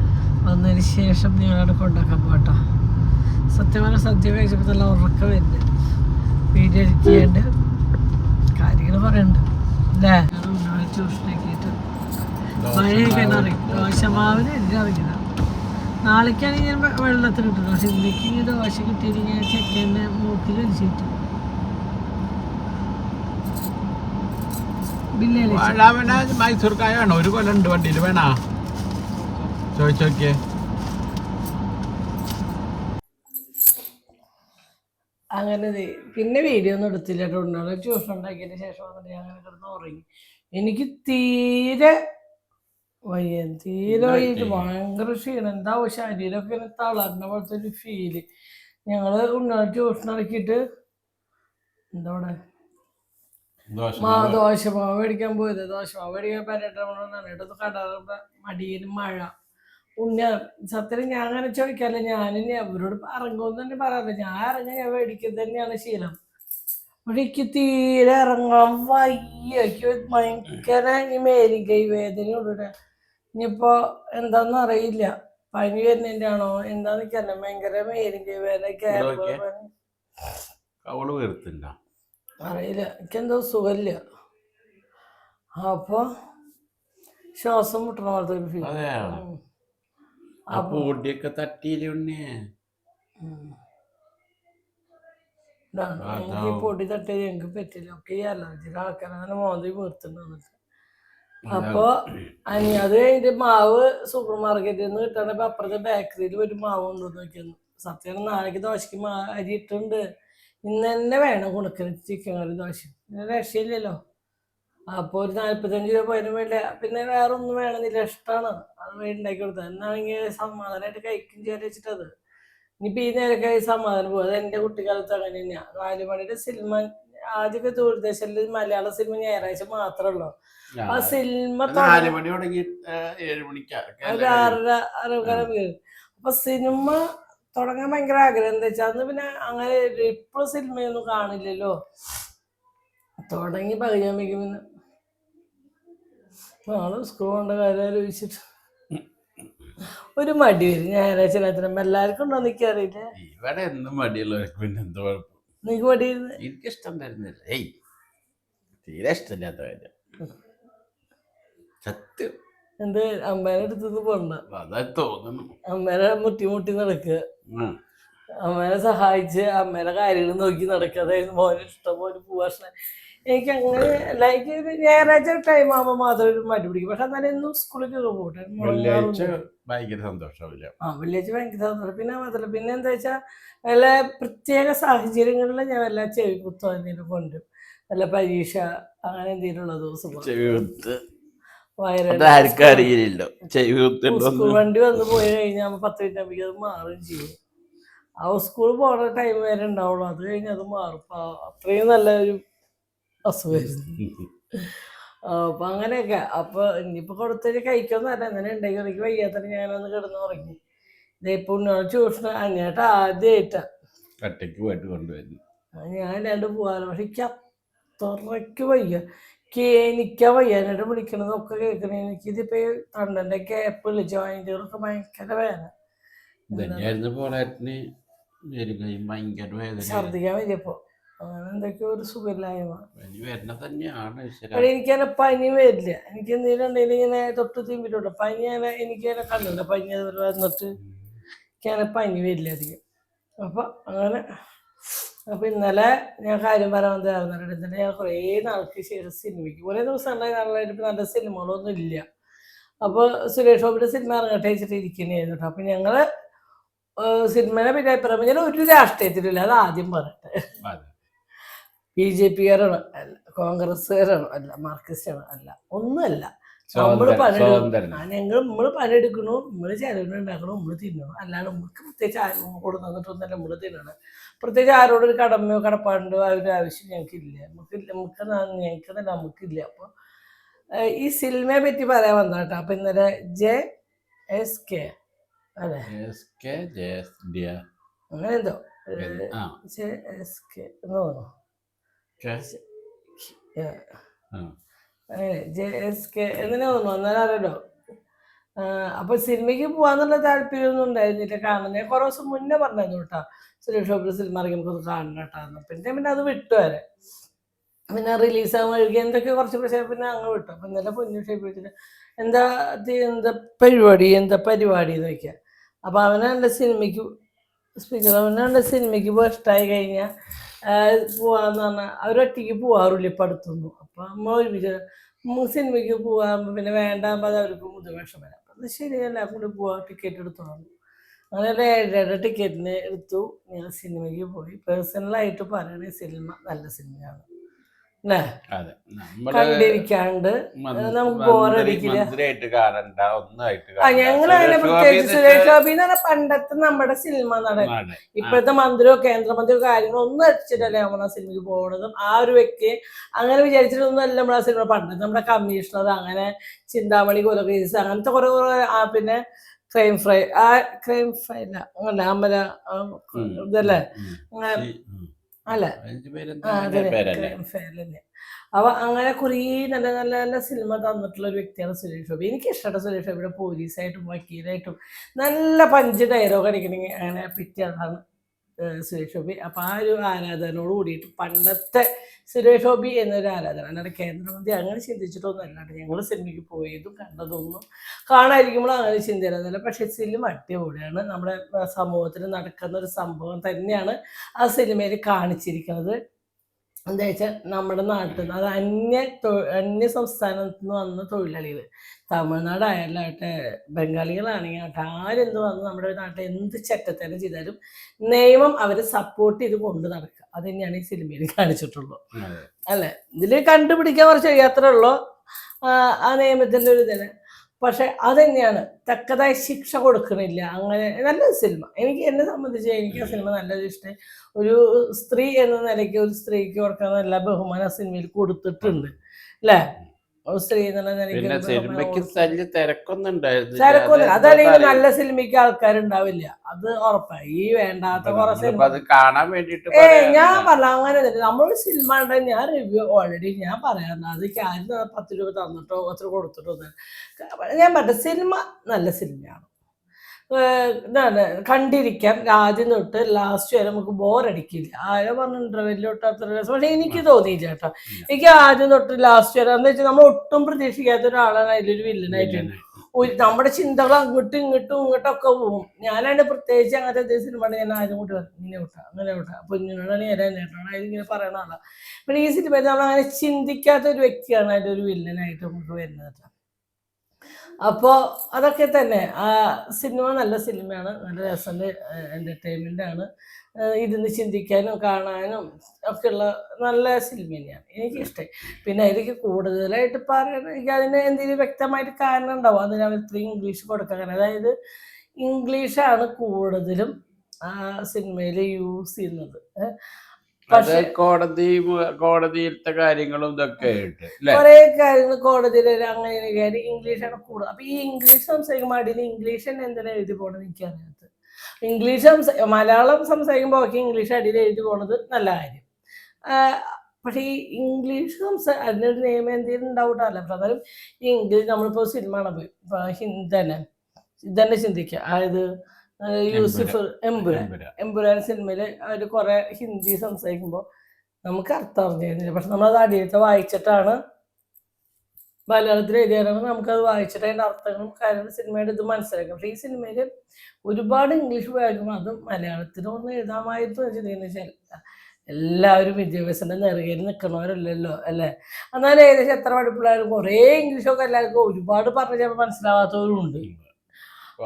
വന്നതിന് ശേഷം ഞങ്ങളവിടെ കൊണ്ടാക്കാൻ പോട്ടോ. സത്യം പറഞ്ഞാൽ സദ്യ കഴിച്ചപ്പോൾ നല്ല ഉറക്കം വരുന്നുണ്ട്. വീഡിയോ എഡിറ്റ് ചെയ്യാണ്ട് കാര്യങ്ങൾ പറയുന്നുണ്ട് അല്ലേ. ട്യൂഷനാക്കിയിട്ട് മഴയൊക്കെ ഇറങ്ങി ദോശമാവിന് ഇറങ്ങിയതാണ്. നാളേക്കാണെങ്കിൽ ഞാൻ വെള്ളത്തിൽ ഇട്ടു. പക്ഷെ ഇന്നേക്ക് ഈ ദോശ കിട്ടിയിട്ട് ഞാൻ ചെക്കൻ്റെ മൂക്കിൽ വലിച്ചിട്ടു. മൈസൂർക്കായ വേണോ? ഒരു കൊല്ലം ഉണ്ട് വണ്ടിയിൽ, വേണോ ചോദിച്ചോക്കിയേ. അങ്ങനെ പിന്നെ വീഡിയോ ഒന്നും എടുത്തില്ല കേട്ടോ. ട്യൂഷൻ ഉണ്ടാക്കിയതിന് ശേഷം വന്നിട്ട് ഞാൻ അങ്ങനെ കിടന്ന് ഉറങ്ങി. എനിക്ക് തീരെ വയ്യ, തീരെ വയ്യിട്ട് ഭയങ്കര ക്ഷീണം. എന്താ ശരീരമൊക്കെ ഇങ്ങനെ തളർന്ന പോലത്തെ ഒരു ഫീല്. ഞങ്ങള് ട്യൂഷൻ ഇറക്കിയിട്ട് എന്താ അവിടെ ദോശമാവ് മേടിക്കാൻ പോയത്. ദോശമാവ് മേടിക്കാൻ പരട്ടൊന്ന് കടറുമ്പോ മടിയിൽ മഴ. സത്യത്തിൽ ഞാൻ അങ്ങനെ ചോദിക്കാല്ല, ഞാനിനി അവരോട് ഇറങ്ങുമെന്ന് തന്നെ പറയാറില്ല. ഞാൻ ഇറങ്ങാൻ ഞാൻ മേടിക്കുന്നത് തന്നെയാണ് ശീലം. പക്ഷെ എനിക്ക് തീരെ ഇറങ്ങാൻ വയ്യ. എനിക്ക് ഭയങ്കര മേലും കൈ വേദനയോടെ. ഇനിയിപ്പോ എന്താന്ന് അറിയില്ല, പനി വരുന്നതിന്റെ ആണോ എന്താന്ന് എനിക്കല്ല. ഭയങ്കര മേലും കൈ വേദന അറിയില്ല. എനിക്കെന്തോ സുഖമില്ല. അപ്പൊ ശ്വാസം മുട്ടണ പോലത്തെ ഒരു ഫീൽ. എനിക്ക് പൊടി തട്ടിയത് എനിക്ക് പറ്റില്ല. ഒക്കെ ഈ അലർജിയുടെ ആൾക്കാരാണ് മോന്തി വീർത്തുണ്ട്. അപ്പൊ അത് കഴിഞ്ഞിട്ട് മാവ് സൂപ്പർ മാർക്കറ്റിൽ നിന്ന് കിട്ടണ. ഇപ്പൊ അപ്പുറത്തെ ബേക്കറിയിൽ ഒരു മാവ് കൊണ്ടുവന്ന് നോക്കിയിരുന്നു. സത്യം നാളേക്ക് ദോശക്ക് അരി ഇട്ടുണ്ട്. ഇന്ന് തന്നെ വേണം കുണുക്കന് ചിക്കൻ കറി ദോശ. രക്ഷയില്ലല്ലോ. അപ്പൊ ഒരു 45 രൂപ അതിന് വേണ്ട. പിന്നെ വേറെ ഒന്നും വേണമെന്നില്ല, ഇഷ്ടമാണ്. അത് ഉണ്ടാക്കി കൊടുത്തത് എന്നാണെങ്കിൽ സമാധാനമായിട്ട് കഴിക്കും ചെയ്യാൻ വെച്ചിട്ടത്. ഇനിയിപ്പോൾ ഈ നേരൊക്കെ സമാധാനം പോകും. അത് എൻ്റെ കുട്ടിക്കാലത്ത് അങ്ങനെ തന്നെയാണ്. 4 മണിയുടെ സിനിമ ആദ്യമൊക്കെ ദൂരദർശനിൽ മലയാള സിനിമ ഞായറാഴ്ച മാത്രമല്ലോ. ആ സിനിമ ഒരു 6:30 അപ്പൊ സിനിമ തുടങ്ങാൻ ഭയങ്കര ആഗ്രഹം. എന്താ വെച്ചാൽ അന്ന് പിന്നെ അങ്ങനെ ഇപ്പോഴും സിനിമയൊന്നും കാണില്ലല്ലോ. തുടങ്ങി പകുതിയാകുമ്പോഴേക്കും പിന്നെ നാളെ സ്കൂൾ കൊണ്ട കാര്യം ആലോചിച്ചിട്ട് ഒരു മടി വരും. ഞായറാഴ്ച എല്ലാവർക്കും ഉണ്ടോ എനിക്കറിയില്ല. ഇവിടെ എന്നും മടിയുള്ളവർക്ക് പിന്നെ എന്ത് കുഴപ്പം? നിനക്ക് മടിയായിരുന്നു? എനിക്കിഷ്ടം തരുന്നില്ല. തീരെ ഇഷ്ടമില്ലാത്ത കാര്യം സത്യം. എന്ത് അമ്മേനെ അടുത്തുനിന്ന് പോണ്ട, അതാ തോന്നുന്നു. അമ്മേനെ മുട്ടി നടക്കുക, അമ്മേനെ സഹായിച്ച് അമ്മേനെ കാര്യങ്ങൾ നോക്കി നടക്കുക. അതായത് മോനെ ഇഷ്ടം പോലെ പോവാ. എനിക്ക് അങ്ങനെ ലൈക്ക് ഞായറാഴ്ച ടൈം ആകുമ്പോൾ മാത്രം ഒരു മടി പിടിക്കും. പക്ഷെ എന്നാലും എന്നും സ്കൂളിൽ പോട്ടെ. ഭയങ്കര സന്തോഷമാവില്ല. വെള്ളിയാഴ്ച ഭയങ്കര സന്തോഷം. പിന്നെ മാത്രമല്ല, പിന്നെ എന്താ വെച്ചാൽ വല്ല പ്രത്യേക സാഹചര്യങ്ങളിൽ ഞാൻ വല്ല ചെവി കുത്തോ എന്തെങ്കിലും കൊണ്ടും, വല്ല പരീക്ഷ അങ്ങനെ എന്തെങ്കിലും ഉള്ള ദിവസം സ്കൂൾ വണ്ടി വന്ന് പോയി കഴിഞ്ഞാൽ 10 മിനിറ്റ് ആകുമ്പോൾ അത് മാറുകയും ചെയ്യും. ആ സ്കൂൾ പോണ ടൈം വരെ ഉണ്ടാവുള്ളൂ. അത് കഴിഞ്ഞ് അത് മാറും. അത്രയും നല്ലൊരു അസുഖമായിരുന്നു. അപ്പൊ അങ്ങനെയൊക്കെ. അപ്പൊ ഇനിയിപ്പോ കൊടുത്തിട്ട് കഴിക്കൊന്നല്ല, അങ്ങനെ ഉണ്ടെങ്കിൽ എനിക്ക് വയ്യാത്ത ഞാനൊന്ന് കിടന്ന് ഉറങ്ങി. ഇപ്പൊ ട്യൂഷൻ അങ്ങേട്ടാ ആദ്യമായിട്ടാ ഞാൻ 2 പോകാനോ. പക്ഷെ എനിക്ക് അത്രയ്ക്ക് വയ്യ. എനിക്കാ വയ്യാനായിട്ട് വിളിക്കണതൊക്കെ കേൾക്കണേ. എനിക്കിതിപ്പോ തണ്ടന്റെ ഗ്യാപ്പ് ജോയിന്റുകളൊക്കെ ഭയങ്കര വേദന. ഛർദിക്കാൻ വരിയപ്പോ അങ്ങനെ എന്തൊക്കെയോ ഒരു സുഖമില്ലായ്മ. എനിക്കങ്ങനെ പനി വരില്ല. എനിക്ക് എന്തെങ്കിലും ഉണ്ടെങ്കിൽ ഇങ്ങനെ തൊട്ട് തിമ്പിട്ടുണ്ട്. പനി എനിക്കങ്ങനെ കണ്ടില്ല. പനി അതുപോലെ വന്നിട്ട് എനിക്കങ്ങനെ പനി വരില്ല അധികം. അപ്പൊ അങ്ങനെ. അപ്പൊ ഇന്നലെ ഞാൻ കാര്യം പറയാൻ വന്നതായിരുന്നു. ഇന്നലെ ഞാൻ കുറേ നാൾക്ക് ശേഷം സിനിമയ്ക്ക് കുറേ ദിവസം ഉണ്ടായി. നല്ല സിനിമകളൊന്നും ഇല്ല. അപ്പൊ സുരേഷ് ഗോപിയുടെ സിനിമ ഇറങ്ങട്ടെ വെച്ചിട്ട് ഇരിക്കുന്നതായിരുന്നു കേട്ടോ. അപ്പൊ ഞങ്ങള് സിനിമേനെ പറ്റി അഭിപ്രായം ഞാൻ ഒരു രാഷ്ട്രീയത്തിലില്ല. അത് ആദ്യം പറയട്ടെ. BJP കാരാണോ അല്ല, കോൺഗ്രസ്സുകാരാണോ അല്ല, മാർക്സിസ്റ്റാണോ അല്ല, ഒന്നുമല്ല. നമ്മള് നമ്മള് പണിയെടുക്കണു, നമ്മള് ചെലവിനുണ്ടാക്കണു, നമ്മള് തിന്നണം. അല്ലാണ്ട് നമുക്ക് പ്രത്യേകിച്ച് ആരും കൂടെ തന്നിട്ടൊന്നല്ല നമ്മള് തിന്നണം. പ്രത്യേകിച്ച് ആരോടൊരു കടമയോ കടപ്പാടുണ്ടോ ആ ഒരു ആവശ്യം ഞങ്ങൾക്കില്ല. നമുക്കില്ല. അപ്പൊ ഈ സിനിമയെ പറ്റി പറയാൻ വന്നാട്ടോ. അപ്പൊ ഇന്നലെ JSK അതെ അങ്ങനെ എന്തോ JSK എന്ന് തോന്നുന്നു. അങ്ങനെ JSK എങ്ങനെ തോന്നുന്നു. എന്നാലും അറിയാലോ അപ്പൊ സിനിമയ്ക്ക് പോവാന്നുള്ള താല്പര്യമൊന്നും ഉണ്ടായിരുന്നില്ല. കാരണം ഞാൻ കുറേ ദിവസം മുന്നേ പറഞ്ഞിരുന്നു കേട്ടോ, സുരേഷ് ഗോപിയുടെ സിനിമ ഇറങ്ങി നമുക്കൊന്ന് കാണണം കേട്ടോ. പിന്നെ അത് വിട്ടു വരെ. പിന്നെ റിലീസാകാൻ വഴുകി എന്തൊക്കെ കുറച്ച് പ്രശ്നം, പിന്നെ അങ്ങ് വിട്ടു. അപ്പം ഇന്നലെ പൊന്നു ഷേപ്പിച്ചിട്ട് എന്താ എന്താ പരിപാടി എന്ന് ചോദിക്കുക. അപ്പോൾ അവനെ സിനിമയ്ക്ക് സ്പീക്കർ അവനെ സിനിമയ്ക്ക് പോയി ഇഷ്ടമായി കഴിഞ്ഞാൽ പോവാന്ന് പറഞ്ഞാൽ അവരൊറ്റയ്ക്ക് പോവാറില്ല ഇപ്പം അടുത്തൊന്നും. അപ്പം അമ്മ ഒരുമിച്ച് സിനിമയ്ക്ക് പോകാൻ പിന്നെ വേണ്ടാകുമ്പോൾ അത് അവർക്ക് ബുദ്ധിമുട്ട് വരാം. അപ്പം അത് ശരിയല്ല, കൂടി പോവാ, ടിക്കറ്റ് എടുത്തോളാം. അങ്ങനെ ഒരു 7:30 ടിക്കറ്റിന് എടുത്തു. ഞങ്ങൾ സിനിമയ്ക്ക് പോയി. പേഴ്സണലായിട്ട് പറയുകയാണെങ്കിൽ സിനിമ നല്ല സിനിമയാണ് അല്ലേ, അതെ. നമ്മള് കണ്ടിരിക്കാണ്ട് നമുക്ക് ബോറടിക്കില്ല. മന്ത്രിയായിട്ട് കാണണ്ട, ഒന്നായിട്ട് ഞങ്ങളങ്ങനെ പ്രത്യേകിച്ച് സുരേഷ് ഗോപി എന്ന് പറഞ്ഞാൽ പണ്ടത്തെ നമ്മുടെ സിനിമ നടൻ, ഇപ്പോഴത്തെ മന്ത്രിയോ കേന്ദ്രമന്ത്രിയോ കാര്യങ്ങളൊന്നും അടിച്ചിട്ടല്ലേ നമ്മൾ ആ സിനിമയ്ക്ക് പോകുന്നതും. ആ ഒരു വ്യക്തി അങ്ങനെ വിചാരിച്ചിട്ടൊന്നും അല്ല നമ്മൾ ആ സിനിമ. പണ്ടത്തെ നമ്മുടെ കമ്മീഷണർ, അങ്ങനെ ചിന്താമണി കൊലക്കേസ്, അങ്ങനത്തെ കുറെ പിന്നെ ക്രൈം ഫ്രൈ അല്ല അങ്ങനെ അമല ഇതല്ലേ അല്ല ക്രൈം ഫെയറല്ലേ. അപ്പൊ അങ്ങനെ കുറേ നല്ല നല്ല നല്ല സിനിമ തന്നിട്ടുള്ള ഒരു വ്യക്തിയാണ് സുരേഷ് ഗോപി. എനിക്ക് ഇഷ്ടപ്പെട്ട സുരേഷ് ഗോപിയുടെ പോലീസായിട്ടും വക്കീലായിട്ടും നല്ല പഞ്ച് ഡയലോഗ് അടിക്കണമെങ്കിൽ അങ്ങനെ പിറ്റിയതാണ് സുരേഷ് ഗോപി. അപ്പം ആ ഒരു ആരാധനയോട് കൂടിയിട്ട് പണ്ടത്തെ സുരേഷ് ഗോപി എന്നൊരു ആരാധന, അല്ലാതെ കേന്ദ്രമന്ത്രി അങ്ങനെ ചിന്തിച്ചിട്ടൊന്നും അല്ലാണ്ട് ഞങ്ങൾ സിനിമയ്ക്ക് പോയതും കണ്ടതൊന്നും കാണാതിരിക്കുമ്പോൾ അങ്ങനെ ചിന്തയില്ല. പക്ഷേ സിനിമ അടിപൊളിയാണ്. നമ്മുടെ സമൂഹത്തിൽ നടക്കുന്ന ഒരു സംഭവം തന്നെയാണ് ആ സിനിമയിൽ കാണിച്ചിരിക്കുന്നത്. എന്താ വെച്ചാൽ നമ്മുടെ നാട്ടിൽ നിന്ന്, അത് അന്യ സംസ്ഥാനത്ത് നിന്ന് വന്ന തൊഴിലാളികൾ, തമിഴ്നാടായാലാട്ടെ ബംഗാളികളാണെങ്കിൽ ആട്ടെ, ആരെന്ത് വന്ന് നമ്മുടെ നാട്ടിൽ എന്ത് ചെറ്റത്തരം ചെയ്താലും നിയമം അവരെ സപ്പോർട്ട് ചെയ്ത് കൊണ്ട് നടക്കുക. അത് തന്നെയാണ് ഈ സിനിമയിൽ കാണിച്ചിട്ടുള്ളൂ അല്ലേ. ഇതിൽ കണ്ടുപിടിക്കാൻ കുറച്ച് കഴിയാത്രേ ഉള്ളൂ ആ നിയമത്തിൻ്റെ ഒരു ഇതിന്. പക്ഷെ അതുതന്നെയാണ് തക്കതായ ശിക്ഷ കൊടുക്കണില്ല. അങ്ങനെ നല്ലൊരു സിനിമ. എന്നെ സംബന്ധിച്ച് എനിക്ക് ആ സിനിമ നല്ലൊരു ഇഷ്ടം. ഒരു സ്ത്രീ എന്ന നിലയ്ക്ക് ഒരു സ്ത്രീക്ക് കൊടുക്കുന്ന എല്ലാ ബഹുമാനം ആ സിനിമയിൽ കൊടുത്തിട്ടുണ്ട് അല്ലേ. ഒരു സ്ത്രീ എന്നുള്ള നിലയ്ക്ക് തിരക്കൊന്നും അതല്ലെങ്കിൽ നല്ല സിനിമയ്ക്ക് ആൾക്കാരുണ്ടാവില്ല, അത് ഉറപ്പായി. ഈ വേണ്ടാത്ത കുറെ സിനിമ കാണാൻ വേണ്ടിട്ട് ഞാൻ പറഞ്ഞ അങ്ങനെ തന്നെ. നമ്മളൊരു സിനിമ ഉണ്ടെങ്കിൽ ഞാൻ റിവ്യൂ ഓൾറെഡി ഞാൻ പറയാറുണ്ട്. അത് ആരും 10 രൂപ തന്നിട്ടോ അത്ര കൊടുത്തിട്ടോ ഞാൻ പറഞ്ഞ സിനിമ നല്ല സിനിമയാണ്. ഇതാണ് കണ്ടിരിക്കാൻ ആദ്യം തൊട്ട് ലാസ്റ്റ് വരെ നമുക്ക് ബോറടിക്കില്ല. ആരോ പറഞ്ഞിട്ടുണ്ടോ വലിയ തൊട്ട് അത്ര രസം, പക്ഷെ എനിക്ക് തോന്നിയില്ല കേട്ടോ. എനിക്ക് ആദ്യം തൊട്ട് ലാസ്റ്റ് വരെ എന്ന് വെച്ചാൽ നമ്മൾ ഒട്ടും പ്രതീക്ഷിക്കാത്ത ഒരാളാണ് അതിലൊരു വില്ലനായിട്ടുണ്ട്. നമ്മുടെ ചിന്തകൾ അങ്ങോട്ടും ഇങ്ങോട്ടൊക്കെ പോകും. ഞാനാണ് പ്രത്യേകിച്ച് അങ്ങനത്തെ സിനിമ ഞാൻ ആദ്യം കൂട്ടി ഇങ്ങനെ വിട്ടാ അങ്ങനെ വിട്ടാ അപ്പൊ ഇങ്ങനെയാണ് നേട്ടാണ് അതിങ്ങനെ പറയണ ആളാണ്. പിന്നെ ഈ സിനിമയിൽ നമ്മൾ അങ്ങനെ ചിന്തിക്കാത്ത ഒരു വ്യക്തിയാണ് അതിലൊരു വില്ലനായിട്ട് നമുക്ക് വരുന്നത്. അപ്പോൾ അതൊക്കെ തന്നെ ആ സിനിമ നല്ല സിനിമയാണ്, നല്ല രസമുണ്ട്, എൻ്റർടൈൻമെൻ്റ് ആണ്. ഇരുന്ന് ചിന്തിക്കാനും കാണാനും ഒക്കെയുള്ള നല്ല സിനിമ തന്നെയാണ്, എനിക്കിഷ്ടമായി. പിന്നെ അതിലേക്ക് കൂടുതലായിട്ട് പറയണമെങ്കിൽ അതിന് എന്തെങ്കിലും വ്യക്തമായിട്ട് കാരണം ഉണ്ടാവും. അതിന് അവർ ഇത്രയും ഇംഗ്ലീഷ് കൊടുക്കാൻ, അതായത് ഇംഗ്ലീഷാണ് കൂടുതലും ആ സിനിമയിൽ യൂസ് ചെയ്യുന്നത്. പക്ഷേ കോടതിയിലത്തെ കാര്യങ്ങളും ഇതൊക്കെ കുറെ കാര്യങ്ങൾ കോടതിയിൽ അങ്ങനെ കാര്യം ഇംഗ്ലീഷാണ് കൂടുതൽ. അപ്പൊ ഈ ഇംഗ്ലീഷ് സംസാരിക്കുമ്പോൾ അടിയിൽ ഇംഗ്ലീഷ് തന്നെ എന്തിനാ എഴുതി പോകണമെന്ന് എനിക്കറിയാത്തത്. ഇംഗ്ലീഷ് മലയാളം സംസാരിക്കുമ്പോൾ ഒക്കെ ഇംഗ്ലീഷ് അടിയിൽ എഴുതി പോണത് നല്ല കാര്യം. പക്ഷേ ഈ ഇംഗ്ലീഷ് അതിനൊരു നിയമം എന്തെങ്കിലും ഉണ്ടാവട്ടല്ല. പക്ഷെ എന്നാലും ഈ ഇംഗ്ലീഷ് നമ്മളിപ്പോൾ സിനിമ ആണ് പോയി ഇതന്നെ ചിന്തിക്കുക. അതായത് യൂസുഫ് എമ്പുരാൻ സിനിമയിൽ അവർ കുറെ ഹിന്ദി സംസാരിക്കുമ്പോൾ നമുക്ക് അർത്ഥം അറിഞ്ഞിരുന്നില്ല. പക്ഷെ നമ്മളത് അടിയത്തെ വായിച്ചിട്ടാണ്, മലയാളത്തിൽ എഴുതിയാലാണ് നമുക്കത് വായിച്ചിട്ട് അതിൻ്റെ അർത്ഥങ്ങളും കാര്യങ്ങളും സിനിമയുടെ ഇത് മനസ്സിലാക്കും. പക്ഷേ ഈ സിനിമയിൽ ഒരുപാട് ഇംഗ്ലീഷ് വായിക്കുമ്പോൾ അത് മലയാളത്തിലൊന്നും എഴുതാമായിരുന്നു വെച്ചാൽ എല്ലാവരും വിദ്യാഭ്യാസത്തിൻ്റെ നെറുകയിൽ നിൽക്കുന്നവരല്ലല്ലോ അല്ലേ. എന്നാലും ഏകദേശം എത്ര പഠിപ്പിള്ളാരും കുറേ ഇംഗ്ലീഷൊക്കെ എല്ലാവർക്കും ഒരുപാട് പറഞ്ഞ ചിലപ്പോൾ മനസ്സിലാവാത്തവരും ഉണ്ട്.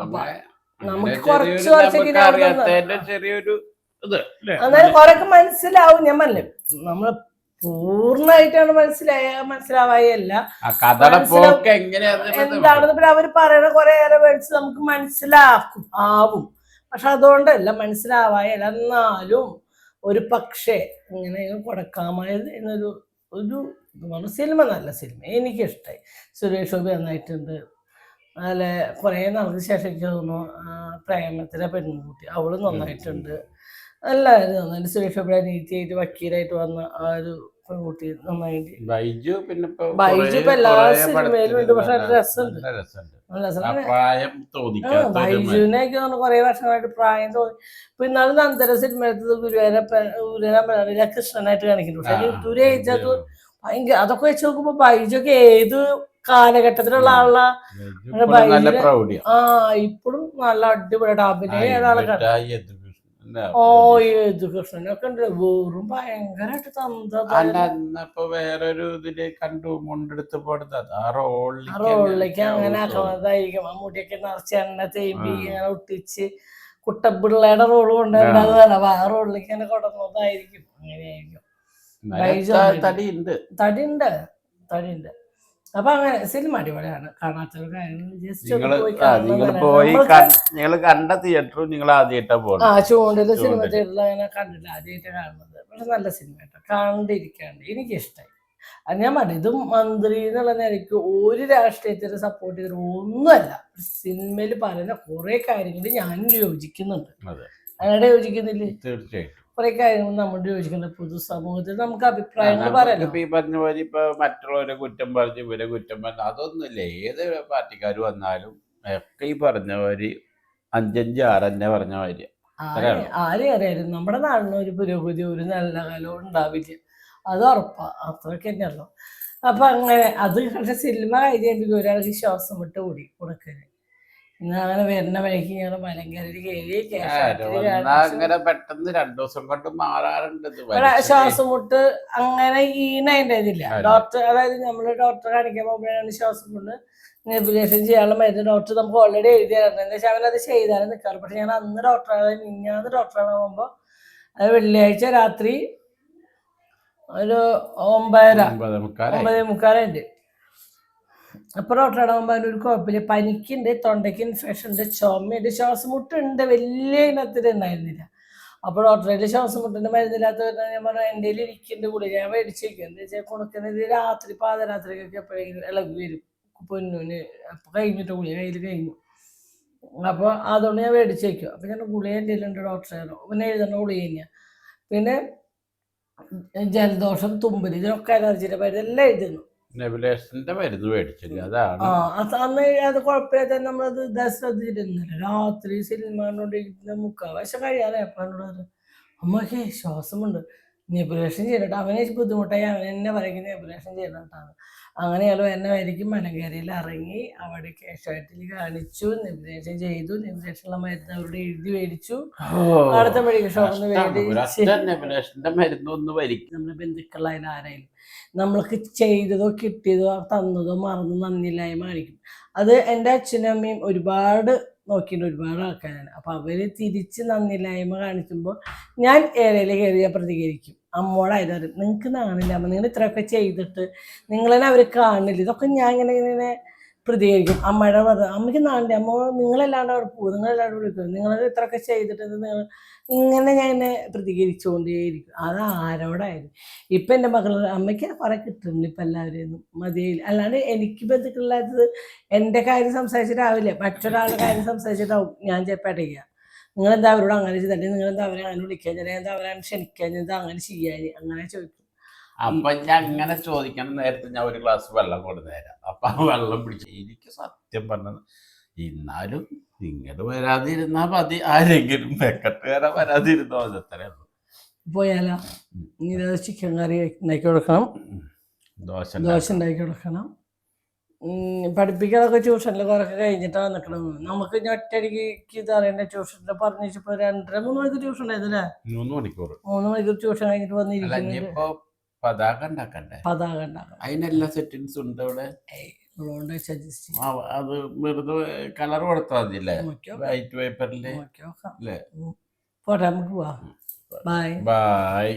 അപ്പൊ നമുക്ക് കുറച്ച് എന്നാലും കുറെയൊക്കെ മനസ്സിലാവും. ഞാൻ പറഞ്ഞില്ലേ, നമ്മള് പൂർണ്ണമായിട്ടാണ് മനസ്സിലാവായല്ല എന്താണെന്ന്. പിന്നെ അവർ പറയണ കുറേയേറെ വേർഡ്സ് നമുക്ക് മനസ്സിലാവും. പക്ഷെ അതുകൊണ്ടല്ല മനസ്സിലാവായല്ല, എന്നാലും ഒരു പക്ഷേ ഇങ്ങനെ കൊടുക്കാമായത് എന്നൊരു സിനിമ നല്ല സിനിമ, എനിക്കിഷ്ടമായി. സുരേഷ് ഗോപി നന്നായിട്ടുണ്ട്. അതിലെ കുറേ നാൾക്ക് ശേഷം എനിക്ക് തോന്നുന്നു പ്രേമത്തിലെ പെൺകുട്ടി അവള് നന്നായിട്ടുണ്ട്. എല്ലാവരും നന്നായിട്ട്. സുരേഷ് ഗോപിയുടെ നീതിയായിട്ട് വക്കീലായിട്ട് വന്ന ആ ഒരു പെൺകുട്ടി നന്നായിട്ട്. ബൈജു പിന്നെ ബൈജു ഇപ്പൊ എല്ലാ സിനിമയിലും ഉണ്ട്. പക്ഷെ അത് രസമുണ്ട്. നല്ല ബൈജുവിനെ എനിക്ക് തോന്നുന്നു കുറെ വർഷങ്ങളായിട്ട് പ്രായം തോന്നി. ഇപ്പൊ ഇന്നാലും നന്ദന സിനിമ ഗുരുവായൂരപ്പ കൃഷ്ണനായിട്ട് കാണിക്കുന്നു. പക്ഷെ ഒരു ഏജ് അത് ഭയങ്കര അതൊക്കെ വെച്ച് നോക്കുമ്പോ ബൈജൊക്കെ ഏത് കാലഘട്ടത്തിലുള്ള ആളാ. ഇപ്പോഴും നല്ല അടിപൊളിയായിട്ട് അഭിനയം ഏതാളെ കൃഷ്ണനൊക്കെ ഉണ്ട്. വെറും ഭയങ്കരമായിട്ട് തന്നപ്പോ വേറൊരു ഇതില് കണ്ടു മുണ്ടെടുത്ത് പോടുന്നത് ആ റോളിലേക്ക് അങ്ങനെ ആക്കുന്നതായിരിക്കും. ആ മുടിയൊക്കെ നിറച്ച് എണ്ണ തേമ്പി ഇങ്ങനെ ഒട്ടിച്ച് കുട്ടപ്പിള്ളയുടെ റോള് കൊണ്ടുവരേണ്ടത് ആ റോളിലേക്ക് തന്നെ കൊണ്ടുവന്നതായിരിക്കും. അങ്ങനെയായിരിക്കും. തടിയുണ്ട്. അപ്പൊ അങ്ങനെ സിനിമ അടിപൊളിയാണ്. കാണാത്ത കണ്ട തിയേറ്ററും നിങ്ങൾ ആദ്യമായിട്ടാ പോകുന്നത്? ചൂണ്ടില് സിനിമ തിയേറ്ററിൽ അങ്ങനെ കണ്ടില്ല, ആദ്യമായിട്ട് കാണുന്നത്. പക്ഷെ നല്ല സിനിമ കേട്ടോ, കണ്ടിരിക്കാണ്ട് എനിക്കിഷ്ടായി. അത് ഞാൻ പറഞ്ഞു, ഇതും മന്ത്രി എന്നുള്ള നിലയ്ക്ക് ഒരു രാഷ്ട്രീയത്തിന് സപ്പോർട്ട് ചെയ്തിട്ട് ഒന്നുമല്ല. സിനിമയിൽ പറയുന്ന കുറെ കാര്യങ്ങൾ ഞാൻ യോജിക്കുന്നുണ്ട്. അതിനോട് യോജിക്കുന്നില്ലേ? തീർച്ചയായിട്ടും കുറെ കാര്യങ്ങൾ നമ്മൾ യോജിക്കുന്നുണ്ട്. പൊതുസമൂഹത്തിൽ നമുക്ക് അഭിപ്രായങ്ങൾ പറയാം. ഈ പറഞ്ഞ പോലെ ഇപ്പൊ മറ്റുള്ളവരെ കുറ്റം പറഞ്ഞ് ഇവരെ കുറ്റം പറഞ്ഞ് അതൊന്നുമില്ല. ഏത് പാർട്ടിക്കാർ വന്നാലും ഒക്കെ ഈ പറഞ്ഞവര് 5-6 പറഞ്ഞ മാതിരി ആരെയും അറിയാലും നമ്മുടെ നാടിന് ഒരു പുരോഗതി ഒരു നല്ല കാലവും ഉണ്ടാവില്ല. അത് ഉറപ്പാ. അത്രയൊക്കെ തന്നെയല്ലോ. അപ്പൊ അങ്ങനെ അത് പക്ഷെ സിനിമ കഴിഞ്ഞിട്ട് ഒരാൾക്ക് ശ്വാസം വിട്ട് കൂടി കൊടുക്കല്. അങ്ങനെ വരുന്ന വഴിക്ക് ഞങ്ങൾ മലങ്കരയിൽ പെട്ടെന്ന് 2 ദിവസം കൊണ്ട് മാറാറുണ്ട്. ശ്വാസം മുട്ട് അങ്ങനെ ഈണതില്ല. ഡോക്ടർ, അതായത് നമ്മള് ഡോക്ടറെ കാണിക്കാൻ പോകുമ്പോഴാണ് ശ്വാസം മുട്ട് നെബുലേഷൻ ചെയ്യാനുള്ള മരുന്ന് ഡോക്ടർ നമുക്ക് ഓൾറെഡി എഴുതിയായിരുന്നു. എന്താ വെച്ചാൽ അവനത് ചെയ്താലും നിൽക്കാറ്. പക്ഷെ ഞാൻ അന്ന് മിഞ്ഞാന്ന് ഡോക്ടറാണ് പോകുമ്പോൾ അത് വെള്ളിയാഴ്ച രാത്രി ഒരു 9:30 അപ്പൊ ഡോക്ടറുടെ മുമ്പ് അതിനൊരു കുഴപ്പമില്ല. പനിക്കുണ്ട്, തൊണ്ടയ്ക്ക് ഇൻഫെക്ഷൻ ഉണ്ട്, ചുമയുണ്ട്, ശ്വാസം മുട്ടുണ്ട്. വലിയ ഇനത്തിൽ ഉണ്ടായിരുന്നില്ല. അപ്പൊ ഡോക്ടറെ ശ്വാസം മുട്ടിന്റെ മരുന്നില്ലാത്ത ഞാൻ പറഞ്ഞു എൻ്റെ ഇരിക്കുന്നുണ്ട് ഗുളിക ഞാൻ മേടിച്ചേക്കും. എന്താ വെച്ചാൽ കുണക്കുന്നത് രാത്രി പാതരാത്രിക്കൊക്കെ എപ്പോഴെങ്കിലും ഇളകി വരും പൊന്നൂന്. അപ്പൊ കഴിഞ്ഞിട്ട് ഗുളിക കയ്യിൽ കഴിഞ്ഞു. അപ്പൊ അതുകൊണ്ട് ഞാൻ മേടിച്ചേക്കും. അപ്പൊ ഞാൻ ഗുളിക എൻ്റെ ഉണ്ട് ഡോക്ടറെ പിന്നെ എഴുതേണ്ട ഗുളിക കഴിഞ്ഞാൽ. പിന്നെ ജലദോഷം, തുമ്പല്, ഇതിനൊക്കെ അലർജിയുടെ മരുന്ന് എല്ലാം എഴുതുന്നു. മരുന്ന് മേടിച്ചില്ല. അതാണ് അന്ന് അത് കുഴപ്പമില്ലാത്ത നമ്മളത് ശ്രദ്ധിച്ചിരുന്നില്ല. രാത്രി സിനിമ കണ്ടോണ്ടിരിക്കുന്ന 3/4 വയസ്സ് കഴിയാതെ എപ്പോഴോട് അമ്മക്ക് ശ്വാസമുണ്ട്, നെബുലേഷൻ ചെയ്തിട്ട് അവനെ ബുദ്ധിമുട്ടായി അവൻ എന്നെ പറയുന്നത് നെബുലേഷൻ ചെയ്തിട്ടാണ്. അങ്ങനെയാലും എന്നെ വരിക്കും മലങ്കരയിൽ ഇറങ്ങി അവിടെ കേശവത്തിൽ കാണിച്ചു, നെബുലേഷൻ ചെയ്തു. നെബുലേഷനുള്ള മരുന്ന് അവരുടെ എഴുതി മേടിച്ചു. അടുത്ത മെഡിക്കൽ ഷോപ്പിൽ നിന്ന് മേടിച്ച് നമ്മുടെ ബന്ധുക്കളായാലും ആരായാലും നമ്മൾക്ക് ചെയ്തതോ കിട്ടിയതോ തന്നതോ മറന്നു നന്ദിയില്ലായ്മ കാണിക്കും. അത് എൻ്റെ അച്ഛനും അമ്മയും ഒരുപാട് നോക്കിയിട്ട് ഒരുപാട് ആൾക്കാരാണ്. അപ്പം അവർ തിരിച്ച് നന്ദിയില്ലായ്മ കാണിക്കുമ്പോൾ ഞാൻ ഏരയിൽ കയറി ഞാൻ പ്രതികരിക്കും. അമ്മോടായതാറ് നിങ്ങൾക്ക് നാണില്ല അമ്മ, നിങ്ങൾ ഇത്രയൊക്കെ ചെയ്തിട്ട് നിങ്ങളെന്നെ അവർ കാണില്ല. ഇതൊക്കെ ഞാൻ ഇങ്ങനെ പ്രതികരിക്കും. അമ്മയുടെ പറഞ്ഞ അമ്മയ്ക്ക് നാണില്ല, അമ്മ നിങ്ങളല്ലാണ്ട് അവിടെ പോകും, നിങ്ങളല്ലാണ്ട് വിളിക്കും, നിങ്ങൾ ഇത്രയൊക്കെ ചെയ്തിട്ട് നിങ്ങൾ ഇങ്ങനെ ഞാൻ എന്നെ പ്രതികരിച്ചുകൊണ്ടേയിരിക്കും. അത് ആരോടായാലും. ഇപ്പം എൻ്റെ മക്കൾ അമ്മയ്ക്ക് കുറെ കിട്ടുന്നുണ്ട് ഇപ്പം എല്ലാവരെയും മതിയില്ല. അല്ലാണ്ട് എനിക്ക് ബന്ധുക്കളില്ലാത്തത് എൻ്റെ കാര്യം സംസാരിച്ചിട്ടാവില്ല, മറ്റൊരാളുടെ കാര്യം സംസാരിച്ചിട്ടാവും ഞാൻ ചെപ്പടയ്ക്കുക. നിങ്ങളെന്താ അവരോട് അങ്ങനെ ചെയ്തല്ലേ, നിങ്ങളെന്താ അവരെ അങ്ങനെ വിളിക്കാൻ, എന്താ അവരെ ക്ഷണിക്കാൻ, എന്താ അങ്ങനെ ചെയ്യാൻ, അങ്ങനെ ചോദിക്കും. അപ്പൊ ഞാൻ അങ്ങനെ ചോദിക്കണം. നേരത്തെ ഞാൻ ഒരു ഗ്ലാസ് വെള്ളം കൊണ്ടുതരാം. അപ്പൊ ആ വെള്ളം പിടിച്ചു. എനിക്ക് സത്യം പറഞ്ഞത് എന്നാലും നിങ്ങൾ വരാതിരുന്നാ മതി, ആരെങ്കിലും വെക്കട്ടുകാരെ വരാതിരുന്നോ, അത്രേ ഉള്ളൂ. പോയാലോ ചിക്കൻ കറി ഉണ്ടാക്കി കൊടുക്കണം, ദോശ ഉണ്ടാക്കി കൊടുക്കണം. പഠിപ്പിക്കാനൊക്കെ ട്യൂഷനിൽ കുറൊക്കെ കഴിഞ്ഞിട്ടാണ് നിൽക്കണം. നമുക്ക് ഇനി ഒറ്റയടിക്ക് ഇത് അറിയേണ്ട ട്യൂഷനിൽ പറഞ്ഞിപ്പോ 2-3 മണിക്കൂർ ട്യൂഷൻ ഉണ്ടായിരുന്നില്ലേ? 3 മണിക്കൂർ ട്യൂഷൻ കഴിഞ്ഞിട്ട് വന്നിരിക്കുന്നു. പതാക ഉണ്ടാക്കണ്ടേ? പതാക ഉണ്ടാക്കണം. അതിനെല്ലാം സെറ്റിങ്സ് ഉണ്ട് അവിടെ. അത് വെറുതെ കളർ കൊടുത്താൽ മതില്ലേ? വൈറ്റ് പേപ്പറിൽ. പോട്ടെ, നമുക്ക് പോവാം. ബൈ.